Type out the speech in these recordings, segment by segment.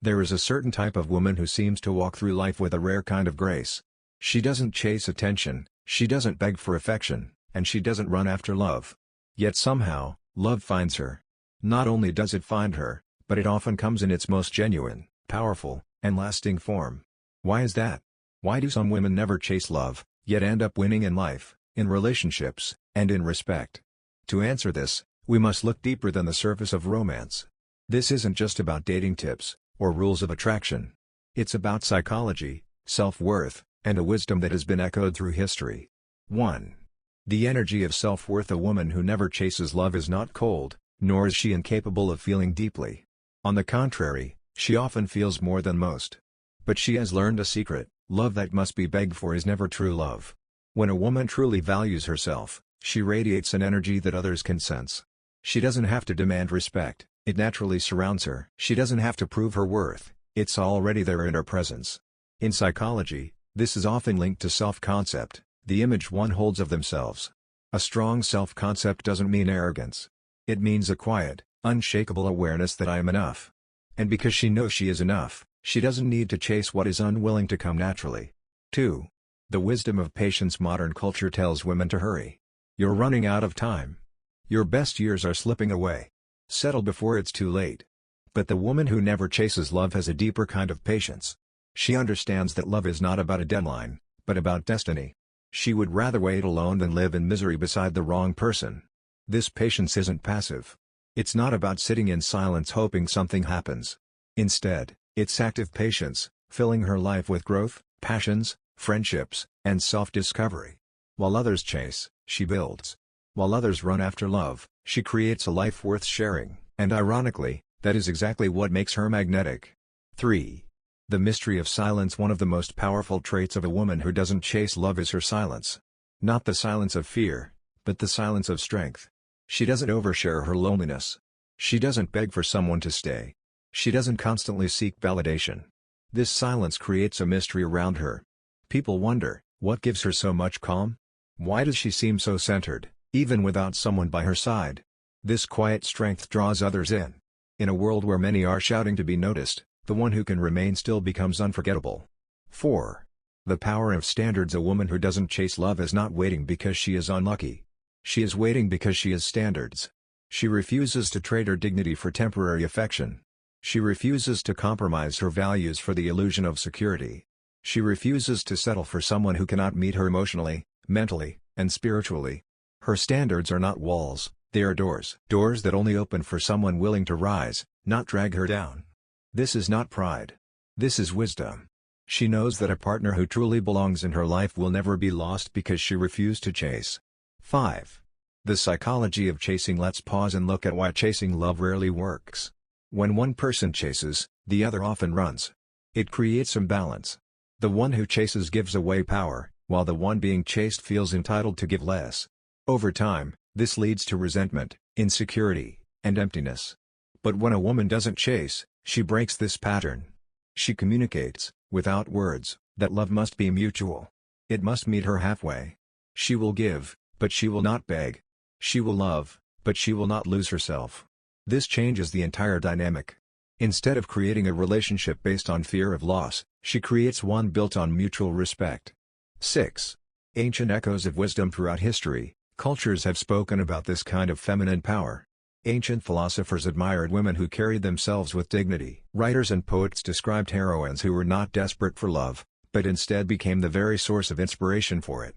There is a certain type of woman who seems to walk through life with a rare kind of grace. She doesn't chase attention, she doesn't beg for affection, and she doesn't run after love. Yet somehow, love finds her. Not only does it find her, but it often comes in its most genuine, powerful, and lasting form. Why is that? Why do some women never chase love, yet end up winning in life, in relationships, and in respect? To answer this, we must look deeper than the surface of romance. This isn't just about dating tips, or rules of attraction. It's about psychology, self-worth, and a wisdom that has been echoed through history. 1. The energy of self-worth. A woman who never chases love is not cold, nor is she incapable of feeling deeply. On the contrary, she often feels more than most. But she has learned a secret: love that must be begged for is never true love. When a woman truly values herself, she radiates an energy that others can sense. She doesn't have to demand respect, it naturally surrounds her. She doesn't have to prove her worth, it's already there in her presence. In psychology, this is often linked to self-concept, the image one holds of themselves. A strong self-concept doesn't mean arrogance. It means a quiet, unshakable awareness that I am enough. And because she knows she is enough, she doesn't need to chase what is unwilling to come naturally. 2. The wisdom of patience. Modern culture tells women to hurry. You're running out of time. Your best years are slipping away. Settle before it's too late. But the woman who never chases love has a deeper kind of patience. She understands that love is not about a deadline, but about destiny. She would rather wait alone than live in misery beside the wrong person. This patience isn't passive. It's not about sitting in silence hoping something happens. Instead, it's active patience, filling her life with growth, passions, friendships, and self-discovery. While others chase, she builds. While others run after love, she creates a life worth sharing, and ironically, that is exactly what makes her magnetic. 3. The mystery of silence. One of the most powerful traits of a woman who doesn't chase love is her silence. Not the silence of fear, but the silence of strength. She doesn't overshare her loneliness. She doesn't beg for someone to stay. She doesn't constantly seek validation. This silence creates a mystery around her. People wonder, what gives her so much calm? Why does she seem so centered, even without someone by her side? This quiet strength draws others in. In a world where many are shouting to be noticed, the one who can remain still becomes unforgettable. 4. The power of standards. A woman who doesn't chase love is not waiting because she is unlucky. She is waiting because she has standards. She refuses to trade her dignity for temporary affection. She refuses to compromise her values for the illusion of security. She refuses to settle for someone who cannot meet her emotionally, mentally, and spiritually. Her standards are not walls, they are doors. Doors that only open for someone willing to rise, not drag her down. This is not pride. This is wisdom. She knows that a partner who truly belongs in her life will never be lost because she refused to chase. 5. The psychology of chasing. Let's pause and look at why chasing love rarely works. When one person chases, the other often runs. It creates imbalance. The one who chases gives away power, while the one being chased feels entitled to give less. Over time, this leads to resentment, insecurity, and emptiness. But when a woman doesn't chase, she breaks this pattern. She communicates, without words, that love must be mutual. It must meet her halfway. She will give, but she will not beg. She will love, but she will not lose herself. This changes the entire dynamic. Instead of creating a relationship based on fear of loss, she creates one built on mutual respect. 6. Ancient echoes of wisdom. Throughout history, cultures have spoken about this kind of feminine power. Ancient philosophers admired women who carried themselves with dignity. Writers and poets described heroines who were not desperate for love, but instead became the very source of inspiration for it.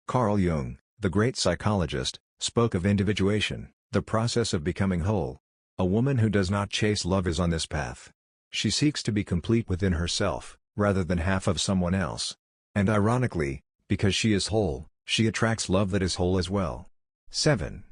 Carl Jung, the great psychologist, spoke of individuation, the process of becoming whole. A woman who does not chase love is on this path. She seeks to be complete within herself, rather than half of someone else. And ironically, because she is whole, she attracts love that is whole as well. 7.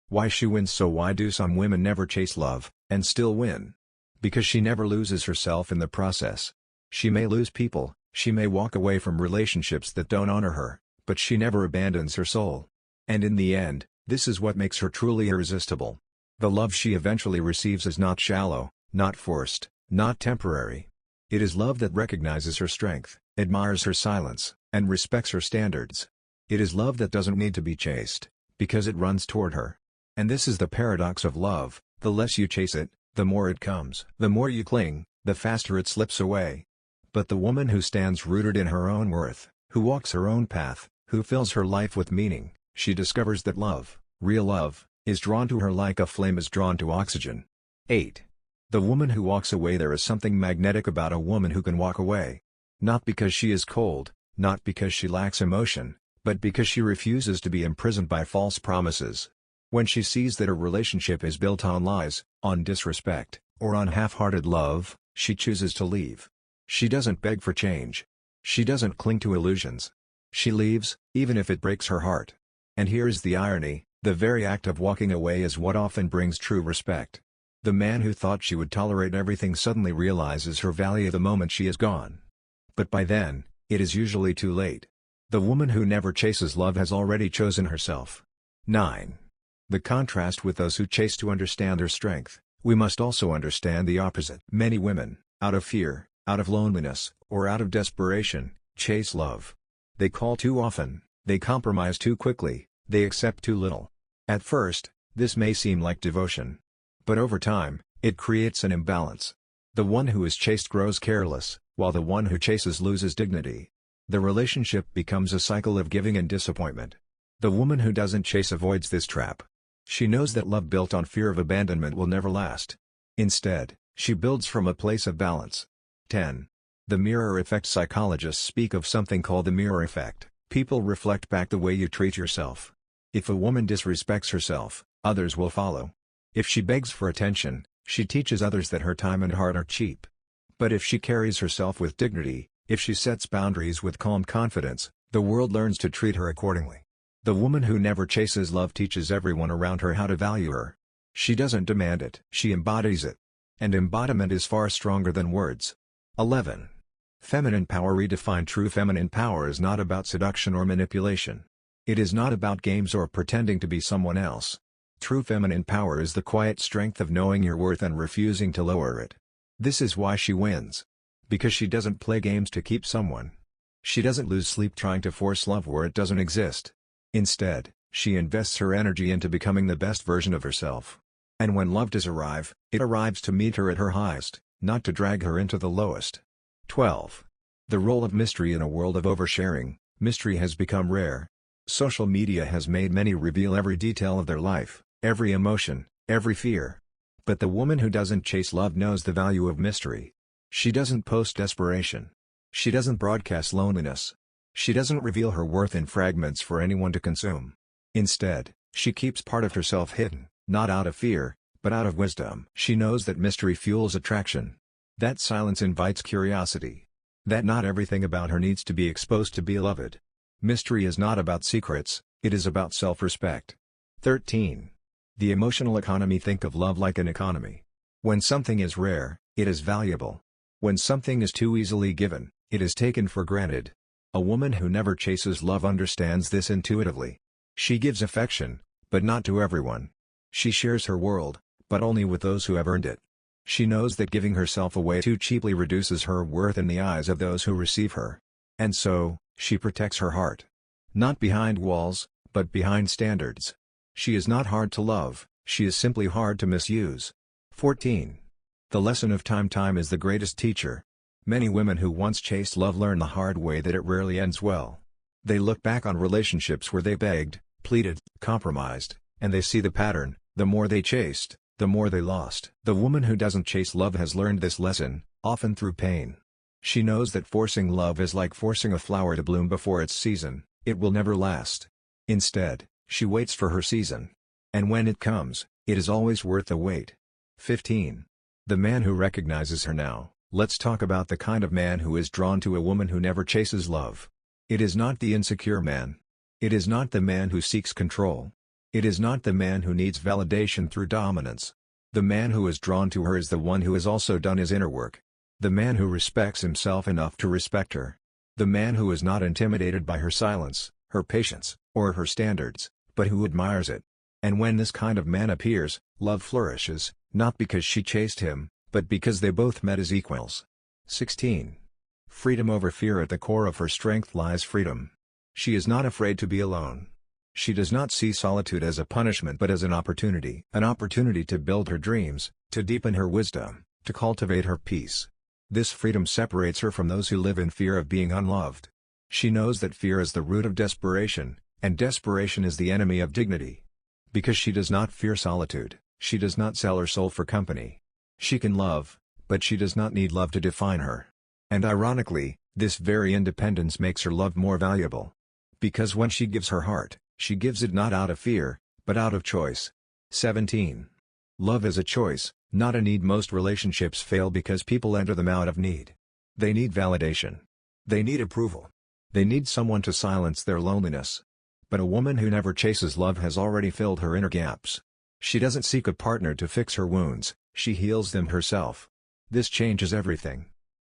Why she wins. So why do some women never chase love, and still win? Because she never loses herself in the process. She may lose people, she may walk away from relationships that don't honor her, but she never abandons her soul. And in the end, this is what makes her truly irresistible. The love she eventually receives is not shallow, not forced, not temporary. It is love that recognizes her strength, admires her silence, and respects her standards. It is love that doesn't need to be chased, because it runs toward her. And this is the paradox of love: the less you chase it, the more it comes. The more you cling, the faster it slips away. But the woman who stands rooted in her own worth, who walks her own path, who fills her life with meaning, she discovers that love, real love, is drawn to her like a flame is drawn to oxygen. 8. The woman who walks away. There is something magnetic about a woman who can walk away. Not because she is cold, not because she lacks emotion, but because she refuses to be imprisoned by false promises. When she sees that a relationship is built on lies, on disrespect, or on half-hearted love, she chooses to leave. She doesn't beg for change. She doesn't cling to illusions. She leaves, even if it breaks her heart. And here's the irony, the very act of walking away is what often brings true respect. The man who thought she would tolerate everything suddenly realizes her value the moment she is gone. But by then, it is usually too late. The woman who never chases love has already chosen herself. 9. The contrast with those who chase. To understand their strength, we must also understand the opposite. Many women, out of fear, out of loneliness, or out of desperation, chase love. They call too often, they compromise too quickly, they accept too little. At first, this may seem like devotion. But over time, it creates an imbalance. The one who is chased grows careless, while the one who chases loses dignity. The relationship becomes a cycle of giving and disappointment. The woman who doesn't chase avoids this trap. She knows that love built on fear of abandonment will never last. Instead, she builds from a place of balance. 10. The mirror effect. Psychologists speak of something called the mirror effect. People reflect back the way you treat yourself. If a woman disrespects herself, others will follow. If she begs for attention, she teaches others that her time and heart are cheap. But if she carries herself with dignity, if she sets boundaries with calm confidence, the world learns to treat her accordingly. The woman who never chases love teaches everyone around her how to value her. She doesn't demand it, she embodies it. And embodiment is far stronger than words. 11. Feminine power. Redefined. True feminine power is not about seduction or manipulation. It is not about games or pretending to be someone else. True feminine power is the quiet strength of knowing your worth and refusing to lower it. This is why she wins. Because she doesn't play games to keep someone. She doesn't lose sleep trying to force love where it doesn't exist. Instead, she invests her energy into becoming the best version of herself. And when love does arrive, it arrives to meet her at her highest, not to drag her into the lowest. 12. The role of mystery. In a world of oversharing, mystery has become rare. Social media has made many reveal every detail of their life, every emotion, every fear. But the woman who doesn't chase love knows the value of mystery. She doesn't post desperation. She doesn't broadcast loneliness. She doesn't reveal her worth in fragments for anyone to consume. Instead, she keeps part of herself hidden, not out of fear, but out of wisdom. She knows that mystery fuels attraction. That silence invites curiosity. That not everything about her needs to be exposed to be beloved. Mystery is not about secrets, it is about self-respect. 13. The emotional economy. Think of love like an economy. When something is rare, it is valuable. When something is too easily given, it is taken for granted. A woman who never chases love understands this intuitively. She gives affection, but not to everyone. She shares her world, but only with those who have earned it. She knows that giving herself away too cheaply reduces her worth in the eyes of those who receive her. And so, she protects her heart. Not behind walls, but behind standards. She is not hard to love, she is simply hard to misuse. 14. The lesson of time. Time is the greatest teacher. Many women who once chased love learn the hard way that it rarely ends well. They look back on relationships where they begged, pleaded, compromised, and they see the pattern: the more they chased, the more they lost. The woman who doesn't chase love has learned this lesson, often through pain. She knows that forcing love is like forcing a flower to bloom before its season, it will never last. Instead, she waits for her season. And when it comes, it is always worth the wait. 15. The man who recognizes her. Now, let's talk about the kind of man who is drawn to a woman who never chases love. It is not the insecure man. It is not the man who seeks control. It is not the man who needs validation through dominance. The man who is drawn to her is the one who has also done his inner work. The man who respects himself enough to respect her. The man who is not intimidated by her silence, her patience, or her standards, but who admires it. And when this kind of man appears, love flourishes, not because she chased him, but because they both met as equals. 16. Freedom over fear. At the core of her strength lies freedom. She is not afraid to be alone. She does not see solitude as a punishment but as an opportunity. An opportunity to build her dreams, to deepen her wisdom, to cultivate her peace. This freedom separates her from those who live in fear of being unloved. She knows that fear is the root of desperation, and desperation is the enemy of dignity. Because she does not fear solitude, she does not sell her soul for company. She can love, but she does not need love to define her. And ironically, this very independence makes her love more valuable. Because when she gives her heart, she gives it not out of fear, but out of choice. 17. Love is a choice, not a need. Most relationships fail because people enter them out of need. They need validation. They need approval. They need someone to silence their loneliness. But a woman who never chases love has already filled her inner gaps. She doesn't seek a partner to fix her wounds, she heals them herself. This changes everything.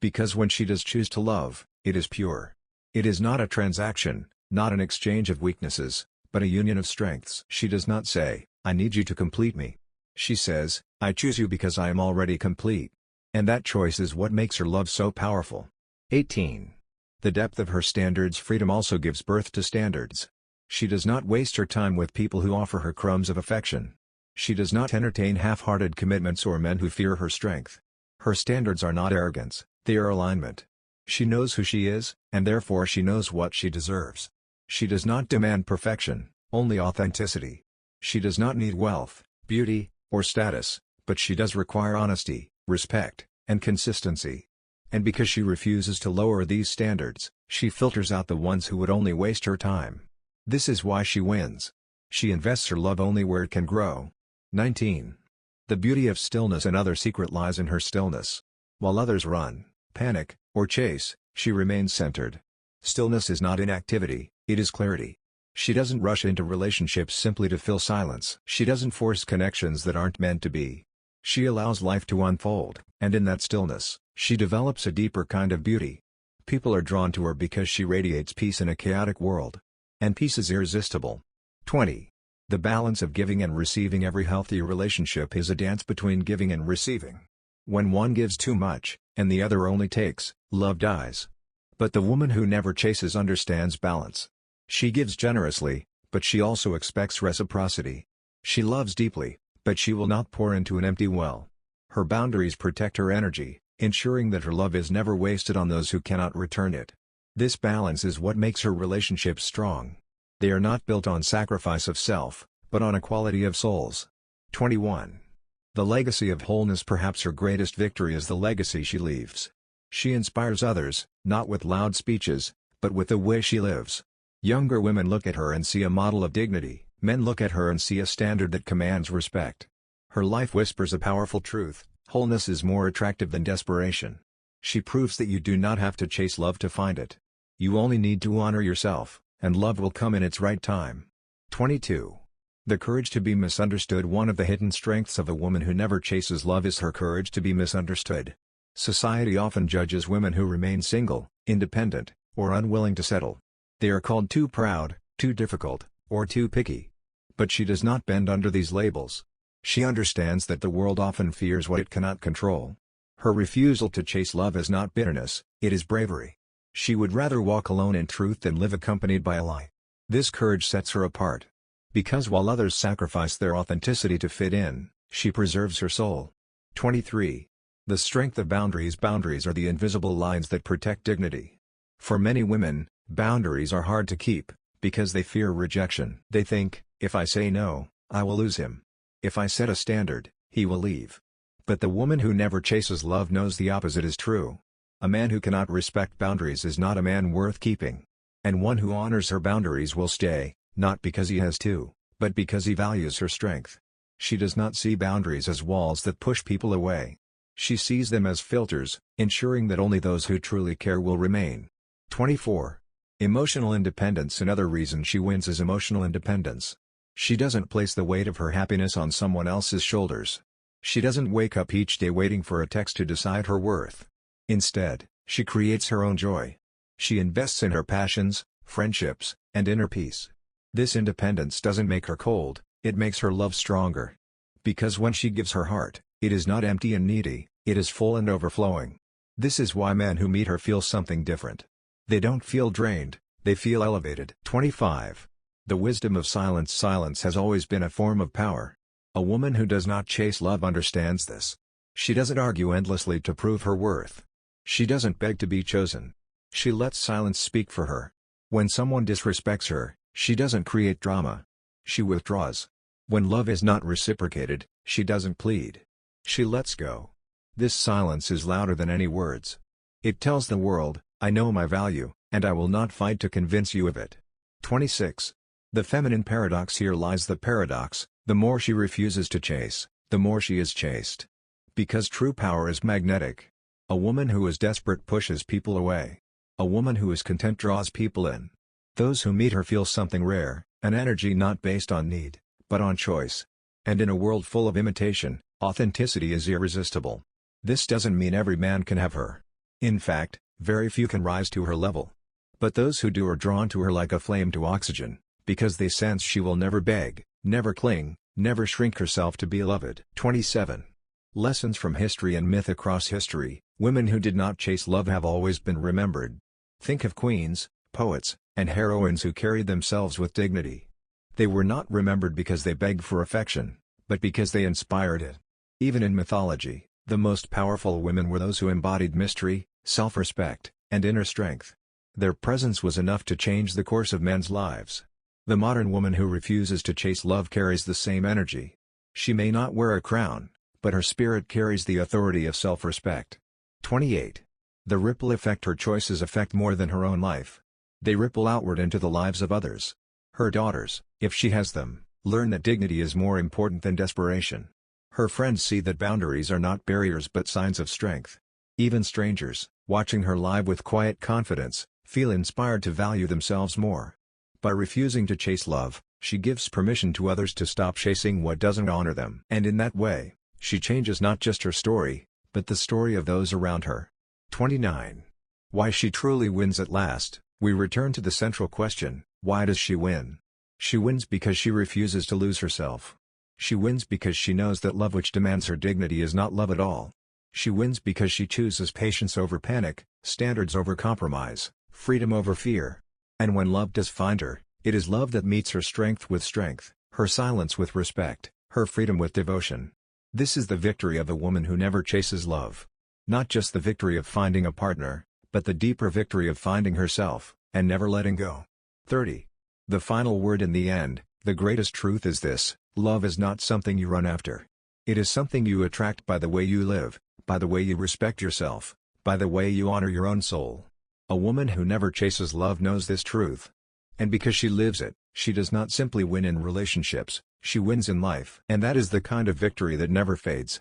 Because when she does choose to love, it is pure. It is not a transaction, not an exchange of weaknesses, but a union of strengths. She does not say, "I need you to complete me." She says, "I choose you because I am already complete." And that choice is what makes her love so powerful. 18. The depth of her standards. Freedom also gives birth to standards. She does not waste her time with people who offer her crumbs of affection. She does not entertain half-hearted commitments or men who fear her strength. Her standards are not arrogance, they are alignment. She knows who she is, and therefore she knows what she deserves. She does not demand perfection, only authenticity. She does not need wealth, beauty, or status, but she does require honesty, respect, and consistency. And because she refuses to lower these standards, she filters out the ones who would only waste her time. This is why she wins. She invests her love only where it can grow. 19. The beauty of stillness. Another secret lies in her stillness. While others run, panic, or chase, she remains centered. Stillness is not inactivity, it is clarity. She doesn't rush into relationships simply to fill silence. She doesn't force connections that aren't meant to be. She allows life to unfold, and in that stillness, she develops a deeper kind of beauty. People are drawn to her because she radiates peace in a chaotic world. And peace is irresistible. 20. The balance of giving and receiving. Every healthy relationship is a dance between giving and receiving. When one gives too much, and the other only takes, love dies. But the woman who never chases understands balance. She gives generously, but she also expects reciprocity. She loves deeply, but she will not pour into an empty well. Her boundaries protect her energy, ensuring that her love is never wasted on those who cannot return it. This balance is what makes her relationships strong. They are not built on sacrifice of self, but on equality of souls. 21. The legacy of wholeness. Perhaps her greatest victory is the legacy she leaves. She inspires others, not with loud speeches, but with the way she lives. Younger women look at her and see a model of dignity, men look at her and see a standard that commands respect. Her life whispers a powerful truth: wholeness is more attractive than desperation. She proves that you do not have to chase love to find it. You only need to honor yourself, and love will come in its right time. 22. The courage to be misunderstood. One of the hidden strengths of a woman who never chases love is her courage to be misunderstood. Society often judges women who remain single, independent, or unwilling to settle. They are called too proud, too difficult, or too picky. But she does not bend under these labels. She understands that the world often fears what it cannot control. Her refusal to chase love is not bitterness, it is bravery. She would rather walk alone in truth than live accompanied by a lie. This courage sets her apart. Because while others sacrifice their authenticity to fit in, she preserves her soul. 23. The strength of boundaries. Boundaries are the invisible lines that protect dignity. For many women, boundaries are hard to keep, because they fear rejection. They think, if I say no, I will lose him. If I set a standard, he will leave. But the woman who never chases love knows the opposite is true. A man who cannot respect boundaries is not a man worth keeping. And one who honors her boundaries will stay, not because he has to, but because he values her strength. She does not see boundaries as walls that push people away. She sees them as filters, ensuring that only those who truly care will remain. 24. Emotional independence. Another reason she wins is emotional independence. She doesn't place the weight of her happiness on someone else's shoulders. She doesn't wake up each day waiting for a text to decide her worth. Instead, she creates her own joy. She invests in her passions, friendships, and inner peace. This independence doesn't make her cold, it makes her love stronger. Because when she gives her heart, it is not empty and needy, it is full and overflowing. This is why men who meet her feel something different. They don't feel drained, they feel elevated. 25. The wisdom of silence. Silence has always been a form of power. A woman who does not chase love understands this. She doesn't argue endlessly to prove her worth. She doesn't beg to be chosen. She lets silence speak for her. When someone disrespects her, she doesn't create drama. She withdraws. When love is not reciprocated, she doesn't plead. She lets go. This silence is louder than any words. It tells the world, I know my value, and I will not fight to convince you of it. 26. The feminine paradox. Here lies the paradox: the more she refuses to chase, the more she is chased. Because true power is magnetic. A woman who is desperate pushes people away. A woman who is content draws people in. Those who meet her feel something rare, an energy not based on need, but on choice. And in a world full of imitation, authenticity is irresistible. This doesn't mean every man can have her. In fact, very few can rise to her level. But those who do are drawn to her like a flame to oxygen, because they sense she will never beg, never cling, never shrink herself to be loved. 27. Lessons from history and myth. Across history, women who did not chase love have always been remembered. Think of queens, poets, and heroines who carried themselves with dignity. They were not remembered because they begged for affection, but because they inspired it. Even in mythology, the most powerful women were those who embodied mystery, self-respect, and inner strength. Their presence was enough to change the course of men's lives. The modern woman who refuses to chase love carries the same energy. She may not wear a crown, but her spirit carries the authority of self-respect. 28. The ripple effect. Her choices affect more than her own life. They ripple outward into the lives of others. Her daughters, if she has them, learn that dignity is more important than desperation. Her friends see that boundaries are not barriers but signs of strength. Even strangers, watching her live with quiet confidence, feel inspired to value themselves more. By refusing to chase love, she gives permission to others to stop chasing what doesn't honor them. And in that way, she changes not just her story, but the story of those around her. 29. Why she truly wins. At last, we return to the central question: why does she win? She wins because she refuses to lose herself. She wins because she knows that love which demands her dignity is not love at all. She wins because she chooses patience over panic, standards over compromise, freedom over fear. And when love does find her, it is love that meets her strength with strength, her silence with respect, her freedom with devotion. This is the victory of a woman who never chases love. Not just the victory of finding a partner, but the deeper victory of finding herself, and never letting go. 30. The final word. In the end, the greatest truth is this: love is not something you run after. It is something you attract by the way you live, by the way you respect yourself, by the way you honor your own soul. A woman who never chases love knows this truth. And because she lives it, she does not simply win in relationships, she wins in life. And that is the kind of victory that never fades.